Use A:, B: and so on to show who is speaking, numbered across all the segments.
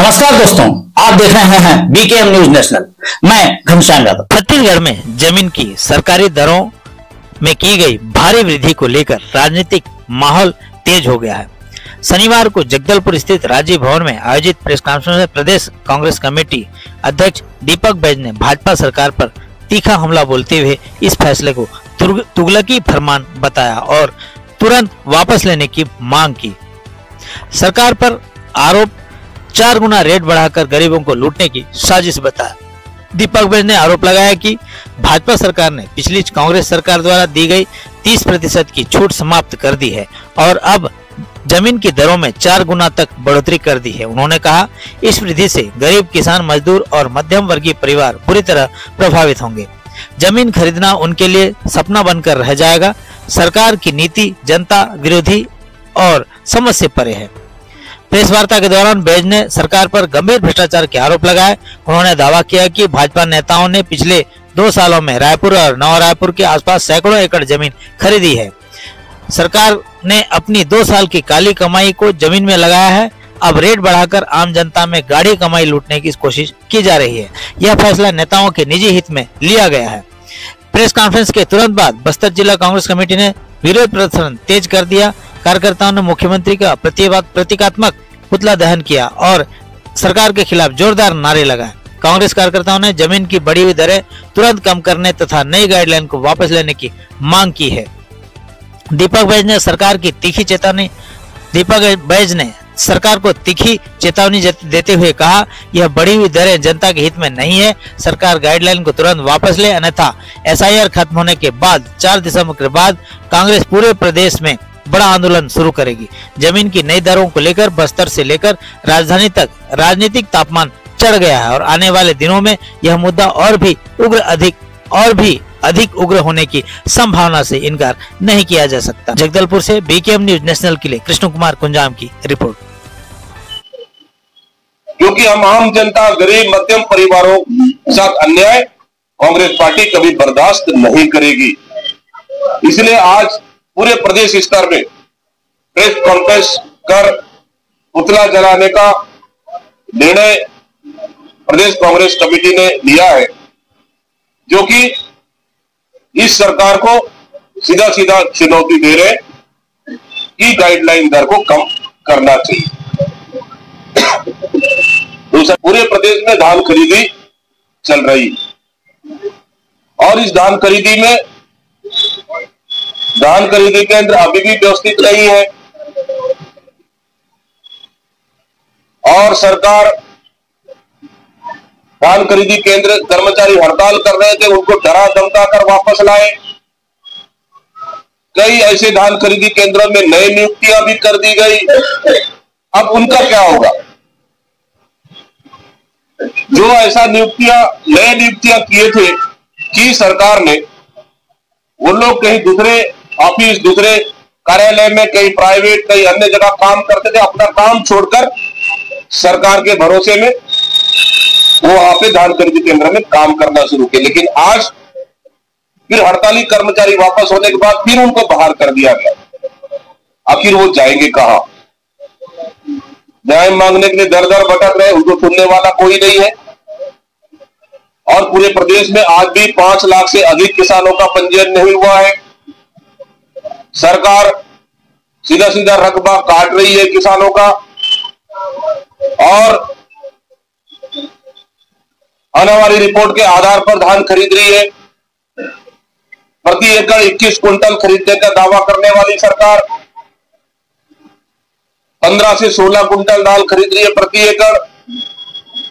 A: नमस्कार दोस्तों, आप देख रहे हैं बीकेएम न्यूज नेशनल। मैं घनश्याम यादव।
B: छत्तीसगढ़ में जमीन की सरकारी दरों में की गई भारी वृद्धि को लेकर राजनीतिक माहौल तेज हो गया है। शनिवार को जगदलपुर स्थित राजीव भवन में आयोजित प्रेस कॉन्फ्रेंस में प्रदेश कांग्रेस कमेटी अध्यक्ष दीपक बैज ने भाजपा सरकार पर तीखा हमला बोलते हुए इस फैसले को तुगलकी फरमान बताया और तुरंत वापस लेने की मांग की। सरकार पर आरोप 4 गुना रेट बढ़ाकर गरीबों को लूटने की साजिश बताया। दीपक बैज ने आरोप लगाया कि भाजपा सरकार ने पिछली कांग्रेस सरकार द्वारा दी गई 30% की छूट समाप्त कर दी है और अब जमीन की दरों में 4 गुना तक बढ़ोतरी कर दी है। उन्होंने कहा, इस वृद्धि से गरीब किसान, मजदूर और मध्यम वर्गीय परिवार बुरी तरह प्रभावित होंगे। जमीन खरीदना उनके लिए सपना बनकर रह जाएगा। सरकार की नीति जनता विरोधी और समझ से परे है। प्रेस वार्ता के दौरान बैज ने सरकार पर गंभीर भ्रष्टाचार के आरोप लगाए। उन्होंने दावा किया कि भाजपा नेताओं ने पिछले 2 सालों में रायपुर और नवा रायपुर के आसपास सैकड़ों एकड़ जमीन खरीदी है। सरकार ने अपनी 2 साल की काली कमाई को जमीन में लगाया है। अब रेट बढ़ाकर आम जनता में गाढ़ी कमाई लूटने की कोशिश की जा रही है। यह फैसला नेताओं के निजी हित में लिया गया है। प्रेस कॉन्फ्रेंस के तुरंत बाद बस्तर जिला कांग्रेस कमेटी ने विरोध प्रदर्शन तेज कर दिया। कार्यकर्ताओं ने मुख्यमंत्री का प्रतीकात्मक पुतला दहन किया और सरकार के खिलाफ जोरदार नारे लगाए। कांग्रेस कार्यकर्ताओं ने जमीन की बढ़ी हुई दरें तुरंत कम करने तथा नई गाइडलाइन को वापस लेने की मांग की है। दीपक बैज ने सरकार को तीखी चेतावनी देते हुए कहा, यह बढ़ी हुई दरें जनता के हित में नहीं है। सरकार गाइडलाइन को तुरंत वापस ले, अन्यथा एसआईआर खत्म होने के बाद 4 दिसंबर के बाद कांग्रेस पूरे प्रदेश में बड़ा आंदोलन शुरू करेगी। जमीन की नई दरों को लेकर बस्तर से लेकर राजधानी तक राजनीतिक तापमान चढ़ गया है और आने वाले दिनों में यह मुद्दा और भी अधिक उग्र होने की संभावना से इनकार नहीं किया जा सकता। जगदलपुर से बीकेएम न्यूज नेशनल के लिए कृष्ण कुमार कुंजाम की रिपोर्ट।
C: क्योंकि हम आम जनता, गरीब, मध्यम परिवारों के साथ अन्याय कांग्रेस पार्टी कभी बर्दाश्त नहीं करेगी। इसलिए आज पूरे प्रदेश स्तर में प्रेस कॉन्फ्रेंस कर पुतला जलाने का निर्णय प्रदेश कांग्रेस कमेटी ने लिया है, जो कि इस सरकार को सीधा सीधा चुनौती दे रहे कि गाइडलाइन दर को कम करना चाहिए। दूसरा, पूरे प्रदेश में धान खरीदी चल रही और इस धान खरीदी केंद्र अभी भी व्यवस्थित नहीं है और सरकार धान खरीदी केंद्र कर्मचारी हड़ताल कर रहे थे, उनको डरा धमका कर वापस लाए। कई ऐसे धान खरीदी केंद्रों में नई नियुक्तियां भी कर दी गई। अब उनका क्या होगा? जो ऐसा नए नियुक्तियां किए थे कि सरकार ने, वो लोग कहीं दूसरे ऑफिस, दूसरे कार्यालय में, कहीं प्राइवेट, कहीं अन्य जगह काम करते थे। अपना काम छोड़कर सरकार के भरोसे में वो वहां पे धान खरीदी केंद्र में काम करना शुरू किया। लेकिन आज फिर हड़ताली कर्मचारी वापस होने के बाद फिर उनको बाहर कर दिया गया। आखिर वो जाएंगे कहां? न्याय मांगने के लिए दर दर भटक रहे, उनको सुनने वाला कोई नहीं है। और पूरे प्रदेश में आज भी 5 लाख से अधिक किसानों का पंजीयन नहीं हुआ है। सरकार सीधा सीधा रकबा काट रही है किसानों का और आने वाली रिपोर्ट के आधार पर धान खरीद रही है। प्रति एकड़ 21 कुंटल खरीदने का दावा करने वाली सरकार 15 से 16 कुंटल दाल खरीद रही है प्रति एकड़,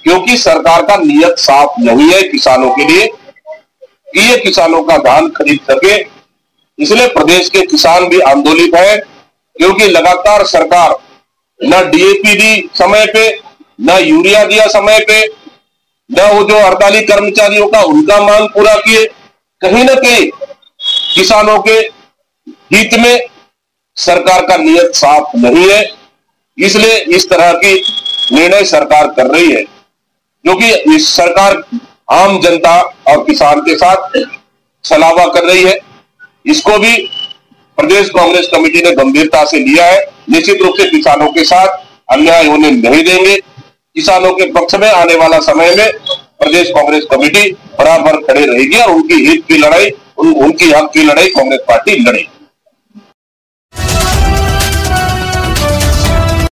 C: क्योंकि सरकार का नियत साफ नहीं है किसानों के लिए कि ये किसानों का धान खरीद सके। इसलिए प्रदेश के किसान भी आंदोलित है, क्योंकि लगातार सरकार न डीएपी दी समय पे, न यूरिया दिया समय पे, न वो जो हड़ताली कर्मचारियों का उनका मांग पूरा किए। कहीं न कहीं किसानों के हित में सरकार का नियत साफ नहीं है। इसलिए इस तरह की निर्णय सरकार कर रही है, क्योंकि इस सरकार आम जनता और किसान के साथ छलावा कर रही है। इसको भी प्रदेश कांग्रेस कमेटी ने गंभीरता से लिया है। निश्चित रूप से किसानों के साथ अन्याय होने नहीं देंगे। किसानों के पक्ष में आने वाला समय में प्रदेश कांग्रेस कमेटी बराबर खड़े रहेगी और उनकी हित की लड़ाई, उनकी हक की लड़ाई कांग्रेस पार्टी लड़ेगी।